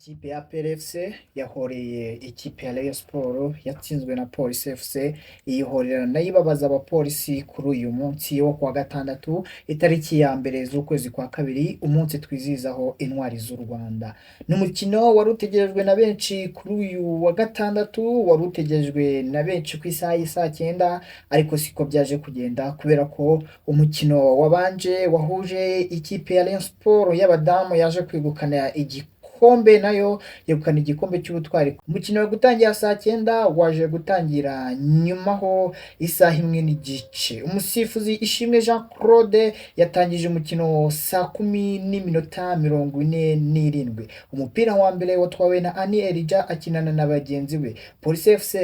Ikipe ya PRFC yahoreye ikipe ya Rayon Sport yatsinzwe na Police FC, iyihorera nayo ibabaza abapolisi kuri uyu munsi wo kuwa gatandatu itariki ya mbere z'ukwezi kwa kabiri, umunsi twizihizaho intwari z'u Rwanda. Ni umukino wari utegerejwe na benshi kuri uyu wa gatandatu, wari utegerejwe na benshi ku isaha y'isaa cyenda, ariko siko byaje kugenda kubera ko umukino wabanje wahuje ikipe ya Rayon Sport y'abadamu yaje kwegukana igikombe, nayo yegukana igikombe cy'ubutwari. Umukino wari gutangira saa cyenda waje gutangira nyumaho isaha imwe n'igice. Umusifuzi Ishimwe Jean Claude yatangije umukino saa 10:47. Umupira wa mbere watwawe na Ani Elija akinana na bagenzi be. Police FC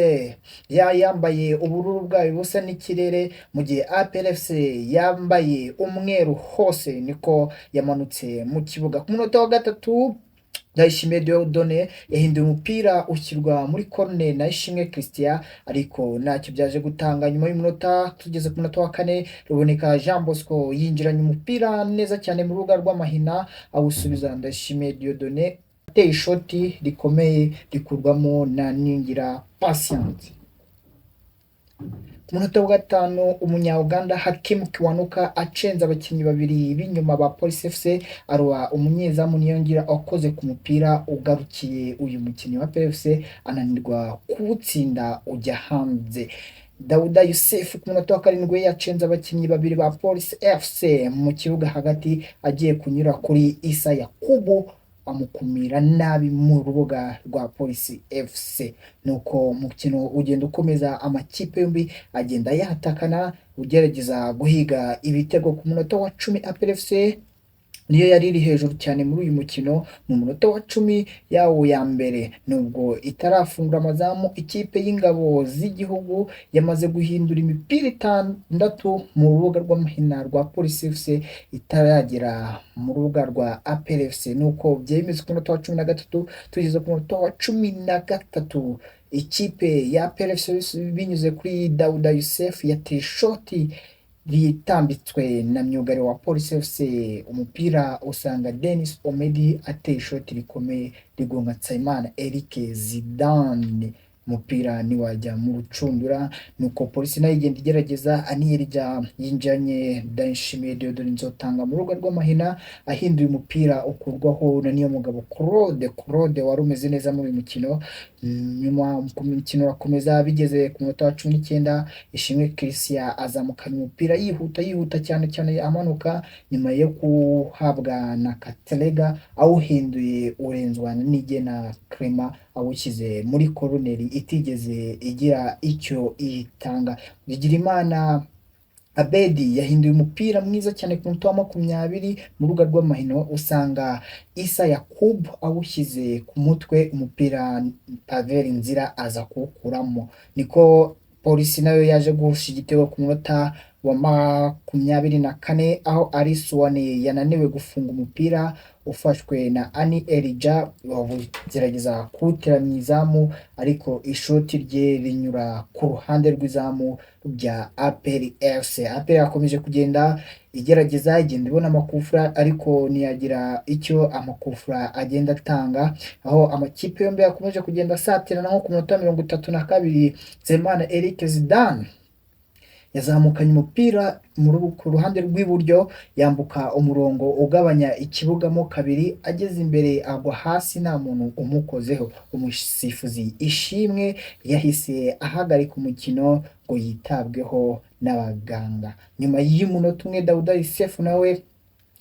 yambaye ubururu bwayo busa n'ikirere, mu gihe APR FC yambaye umweru hose, niko yamanutse mu kibuga. Ku munota wa gatatu Ndayishimiye Dieudonné yahinduye umupira ushyirwa muri corner na Ishimwe Christian, ariko ntacyo byaje gutanga. Nyuma y'umunota tugeze ku munota wa kane, Ruboneka Jean Bosco yinjiranye umupira neza cyane mu rubuga rw'amahina, awusubiza Ndayishimiye Dieudonné ateye ishoti rikomeye rikurwamo na Ningira Patient. Ku munota wa gatanu, umunya-Uganda Hakim Kiwanuka acenze abakinnyi babiri b'inyuma ba Police FC, aroba umunyezamu Niyongira wakoze ku mupira ugarukiye uyu mukinnyi wa PFC, ananirwa kuwutsinda ujya hanze. Dawuda Yusuf ku munota wa karindwi yacenze abakinnyi babiri ba Police FC mu kibuga hagati, agiye kunyura kuri Isa Yakubu amukumira nabi mu rubuga rwa Police FC. Nuko umukino ugenda ukomeza, amakipe yombi agenda yatakana, ugerageza guhiga ibitego. Ku munota wa 10 APR FC niyo yari iri hejuru cyane muri uyu mukino. Mu munota wa 10 yawo ya mbere, nubwo itarafungura amazamu, ikipe y'ingabo z'igihugu yamaze guhindura imipira 6 mu rubuga rw'amahina rwa Police FC itaragera mu rubuga rwa APR FC. Nuko byemezwe ku munota wa 13, tugeze ku munota wa 13, ikipe ya APR FC binyuze kuri Dawuda Yusuf yateye ishoti ritambitswe na myugariro wa Police FC, umupira usanga Denis Omedi ateye ishoti rikomeye rigonga Nsabimana Eric Zidane, umupira niwajya mu rucundura. Nuko Police nayo igenda igerageza, Aniyelija yinjanye Ndayishimiye Dieudonné Nzotanga mu rugo rw'amahina, ahinduye umupira ukurwaho na Niyomugabo Claude wari umeze neza muri uyu mukino. Nyuma umukino urakomeza, bigeze ku munota wa 19, Ishimwe Christian azamukana umupira yihuta cyane amanuka, nyuma yo kuhabwa na Katerega awuhinduye urenzwa n'Igena Clement, awushyize muri koroneri itigeze igira icyo itanga. Bigirimana Abedi yahinduye umupira mwiza cyane ku munota wa 20 mu rubuga rw'amahino, usanga Isa Yakubu awushyize ku mutwe, umupira Pavel Nzira aza kuwukuramo. Niko Polisi nayo yaje guhusha igitego ku munota wa 24, aho Alisuwane yananiwe gufunga umupira ufashwe na Ani Elija, gerageza kuwutera mu izamu, ariko ishoti rye rinyura ku ruhande rw'izamu rya APR FC. APR yakomeje kugenda igerageza, igenda ibona amakufra, ariko ntiyagira icyo amakufra agenda atanga, aho amakipe yombi yakomeje kugenda asatirana. Nko ku munota wa 32, Nsabimana Eric Zidane yazamukanye umupira ku ruhande rw'iburyo, yambuka umurongo ugabanya ikibuga mo kabiri, ageze imbere agwa hasi nta muntu umukozeho. Umusifuzi Ishimwe yahise ahagarika umukino ngo yitabweho n'abaganga. Nyuma y'umunota umwe, Dawuda Yusuf nawe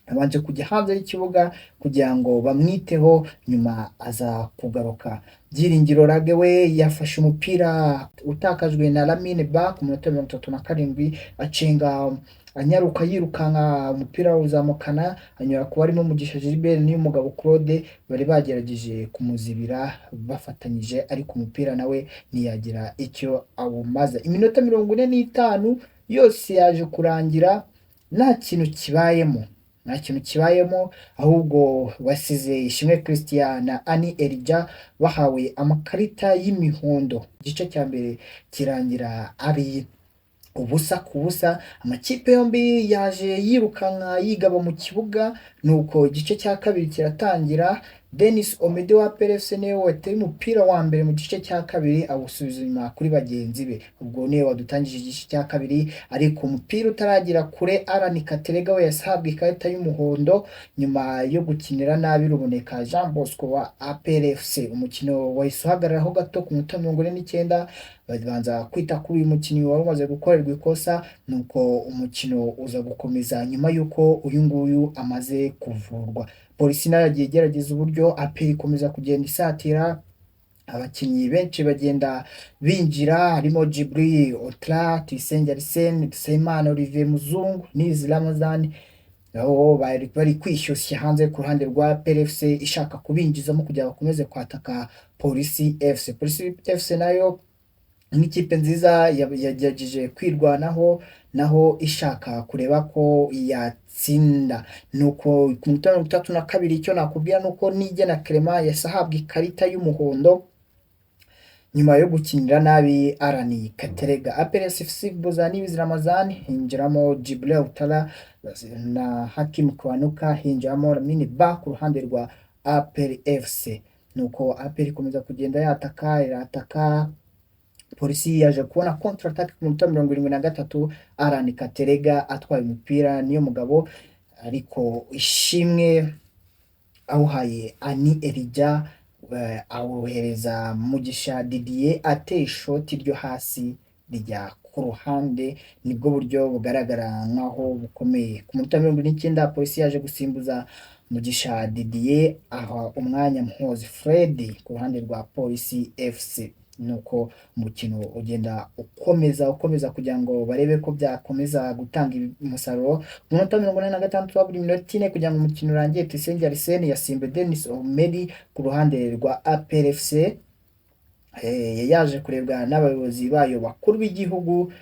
abanje kujya hanze y'ikibuga kugira ngo bamwiteho, nyuma aza kugaruka. Byiringiro Rage we yafashe umupira utakajwe na Lamine Ba ku munota wa 37, acenga anyaruka yirukanka, umupira uzamukana anyura ku barimo Mugisha Gilbert n'Umugabo Claude, bari bagerageje kumuzibira bafatanyije, ariko umupira nawe ntiyagira icyo awumaza. Iminota 45 yose yaje kurangira nta kintu kibayemo, ahubwo wasize Ishimwe Christian na Ani Elija bahawe amakarita y'imihondo. Igice cya mbere kirangira ari ubusa ku busa, amakipe yombi yaje yirukanka yigaba mu kibuga. Nuko igice cya kabiri kiratangira, Denis Omede wa PRFC niwe wateye umupira wa mbere mu gice cya kabiri awusubiza inyuma kuri bagenzi be, ubwo niwe wadutangije igice cya kabiri, ariko umupira utaragira kure Alan Katerega we yasahabwa ikarita y'umuhondo nyuma yo gukinira nabi Ruboneka Jean Bosco wa APRFC. Umukino wahise uhagararaho gato ku minota 49, babanza kwita kuri uyu mukinnyi wari umaze gukorerwa ikosa, nuko umukino uza gukomeza nyuma y'uko uyu nguyu amaze kuvurwa. Polisi nayo yagiye igerageza uburyo APR ikomeza kugenda isatira, abakinnyi benshi bagenda binjira, harimo Djibril Otra, Tuyisenge Arsene, Dusayimana Olivier Muzungu, Nizi Ramazani, aho bari kwishyushya hanze ku ruhande rwa PRFC ishaka kubinjizamo kugira bakomeze kwataka Polisi FC. Polisi FC nayo nk'ikipe nziza yagerageje kwirwanaho, naho ishaka kureba ko yatsinda. Nuko ku minota 32 icyo nakubwira nuko Nigena Clement yasahabwa ikarita y'umuhondo nyuma yo gukinira nabi Alan Katerega. APRFC Boza Nizi Ramazani hinjiramo Djibril Utala na Hakim Kwanuka, hinjiramo Lamine Ba ku ruhande rwa APRFC. Nuko APR ikomeza kugenda irataka. Polisi yaje kubona counter attack ku minota 73, Alan Katerega atwaye umupira niyo mugabo, ariko ishimwe awuhaye Ani Elijah, awuhereza Mugisha Didier ateye ishoti ryo hasi rijya ku ruhande. Nibwo buryo bugaragara nkaho bukomeye. Ku minota 29 polisi yaje gusimbuza Mugisha Didier aha umwanya Mhozi Fred ku ruhande rwa Polisi FC. Nuko umukino ugenda ukomeza kugira ngo barebe ko byakomeza gutanga umusaruro. Ku minota 46 buri minota 4 kugira ngo umukino urangiye, Tuyisenge Arsene yasimbe Denis Omedi ku ruhande rwa APRFC. Yaje kurebwa n'abayobozi bayo bakuru b'igihugu,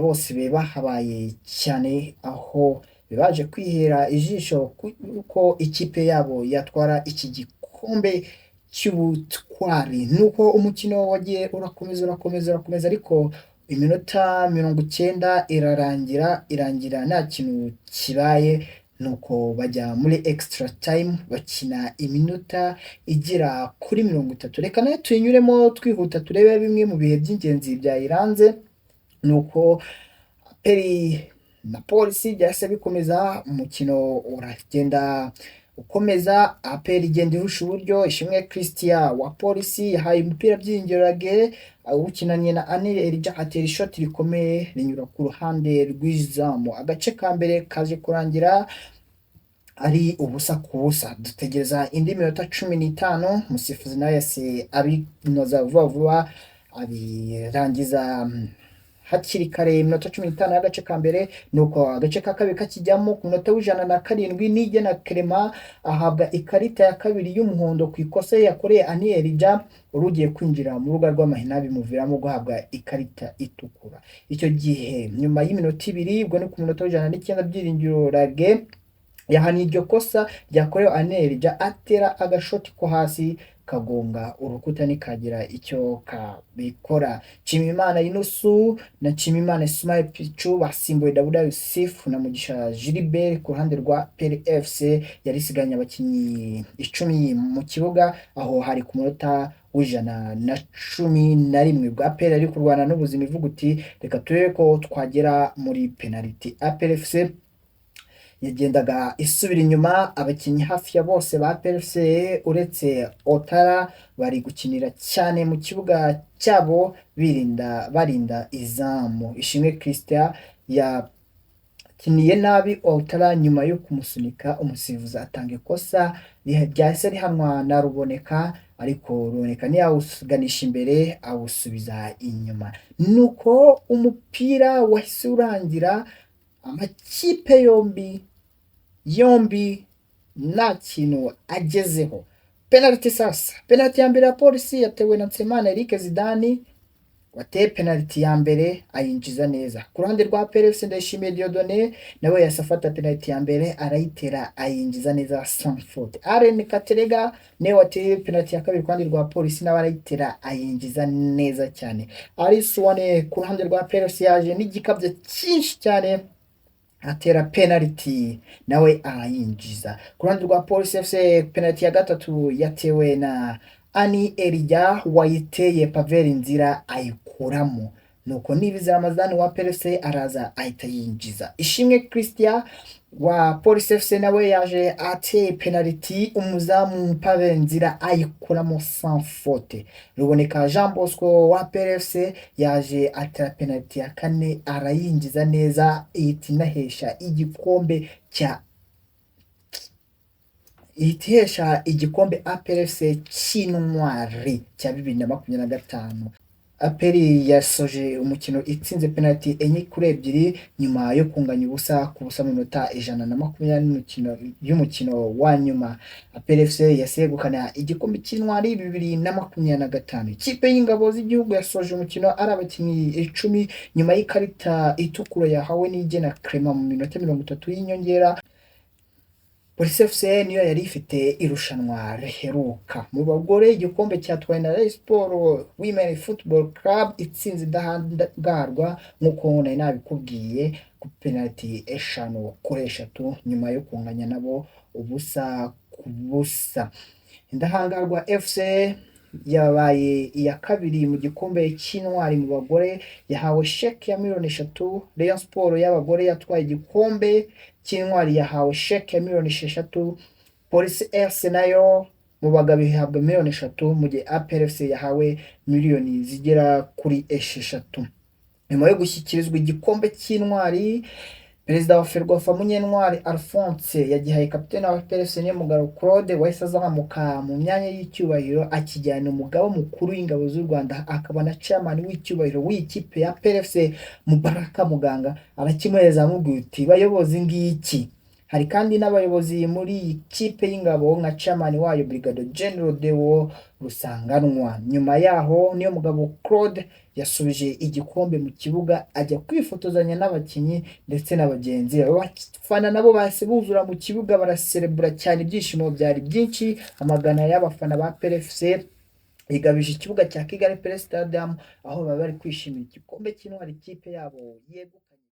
bose bahabaye cyane, aho baje kwihera ijisho kuko ikipe yabo yatwara iki gikombe cy'ubutwari. Nuko umukino wagiye urakomeza, ariko iminota 90 irangira nta kintu kibaye. Nuko bajya muri extra time bakina iminota igera kuri 30. Reka nayo tuyinyuremo twihuta turebe bimwe mu bihe by'ingenzi byayiranze. Nuko APR na Polisi byase bikomeza, umukino uragenda ukomeza, APR igenda irusha uburyo. Ishimwe Christian wa Polisi yahaye umupira by'ingirage, awukinanye na Ani Elijah atera ishoti rikomeye rinyura ku ruhande rw'izamu. Agace ka mbere kaje kurangira ari ubusa ku busa, dutegereza indi minota 15. Musifuzi nawe yase abinoza vuba abirangiza hakiri kare iminota 15 y'agace ka mbere. Nuko agace ka kabiri kakijyamo ku minota 107 Nigena Clement ahabwa ikarita ya kabiri y'umuhondo ku ikosa yakoreye Ani Elijah urugiye kwinjira mu rubuga rw'amahina, bimuviramo guhabwa ikarita itukura. Icyo gihe nyuma y'iminota 2 ubwo ni ku minota 109 Byiringiro Rage yahani iryo kosa ryakorewe Ani Elijah atera agashoti ko hasi kagonga urukuta nikagira icyo kabikora. Nshimiyimana Yunusu na Nshimiyimana Ismail Pichu basimbuye Dawuda Yusuf na Mugisha Gilbert ku ruhande rwa PRFC. Yarisiganye abakinnyi 10 mu kibuga, aho hari ku munota 111 bwa APR ari kurwana n'ubuzima ivuga uti reka turebe ko twagera muri penalty. APRFC yagendaga isubira inyuma, abakinnyi hafi ya bose ba PRFC uretse Otara bari gukinira cyane mu kibuga cyabo barinda izamu. Ishimwe Christian yakiniye nabi Otara nyuma yo kumusunika, umusifuzi atanga ikosa ryahise rihanwa na Ruboneka, ariko Ruboneka ntiyawuganisha imbere awusubiza inyuma. Nuko umupira wahise urangira amakipe yombi nta kintu agezeho. Penalty sasa. Penalty ya mbere ya Polisi yatewe na Nsemana Eric Zidane, wateye penalty ya mbere ayinjiza neza. Ku ruhande rwa PRFC Ndayishimiye Dieudonné nawe yasafata penalty ya mbere arayitera ayinjiza neza sans faute. Alan Katerega ne wateye penalty ya kabiri ku ruhande rwa Polisi nawe arayitera ayinjiza neza cyane. Ari Suwane ku ruhande rwa PRFC yaje n'igikabye cyinshi cyane, atera penalty nawe arayinjiza. Ku ruhande rwa Police FC penalty ya gatatu yatewe na Ani Elija wayiteye Pavel Nzira ayikuramo, nuko Nibizi Ramazani wa PLC araza ahita yinjiza. Ishimwe Christian wa Police FC nawe yaje ateye penalty umuzamu Pavel Nzira ayikuramo sans faute. Ruboneka Jean Bosco wa PLC yaje atera penalty ya kane arayinjiza neza ihita inahesha igikombe APRFC cy'intwari cya 2025. Aperi yasoje umukino itsinze penalty enye kuri ebyiri nyuma yo kunganya ubusa ku busa mu minota 120 y'umukino wa nyuma. APRFC yasegukana igikombe cy'intwari 2025. Ikipe y'ingabo z'igihugu yasoje umukino ari abakinnyi 10 nyuma y'ikarita itukura yahawe n'Igena Clement mu minota 30 y'inyongera. Police FC niyo yari ifite irushanwa riheruka. Mu bagore igikombe cyatwaye na Rayon Sport Women Football Club itsinze idahangarwa nk'uko nari nabikubwiye ku penalty 5-3 nyuma yo kunganya nabo ubusa ku busa. Indahangarwa FC yabaye iya kabiri mu gikombe cy'intwari mu bagore yahawe sheke ya miliyoni 3. Rayon Sport y'abagore yatwaye igikombe cy'intwari yahawe sheke ya miliyoni 6. Police FC nayo mu bagabo ihabwa miliyoni 3 mu gihe APRFC yahawe miliyoni zigera kuri 6. Nyuma yo gushyikirizwa igikombe cy'intwari, Perezida wa Ferwafa Munyentwari Alphonse yagihaye kapiteni wa PLC Nyamugaro Claude wahise azamuka mu myanya y'icyubahiro akijyana umugaba mukuru w'ingabo z'u Rwanda akaba na chairman w'icyubahiro w'ikipe ya PLC Mubaraka Muganga arakimuhereza amubwira uti bayobozi ngiki. Hari kandi n'abayobozi muri iyi kipe y'ingabo nka chairman wayo Brigadier General Deo Rusanganwa. Nyuma yaho niyo mugabo Claude yasubije igikombe mu kibuga ajya kwifotozanya n'abakinnyi ndetse n'abagenzi. Abafana nabo bahise buzura mu kibuga baraserebura cyane, ibyishimo byari byinshi. Amagana y'abafana ba PLFC igabije ikibuga cya Kigali Pele Stadium aho baba bari kwishimira igikombe cy'intwari ikipe yabo yegukanye.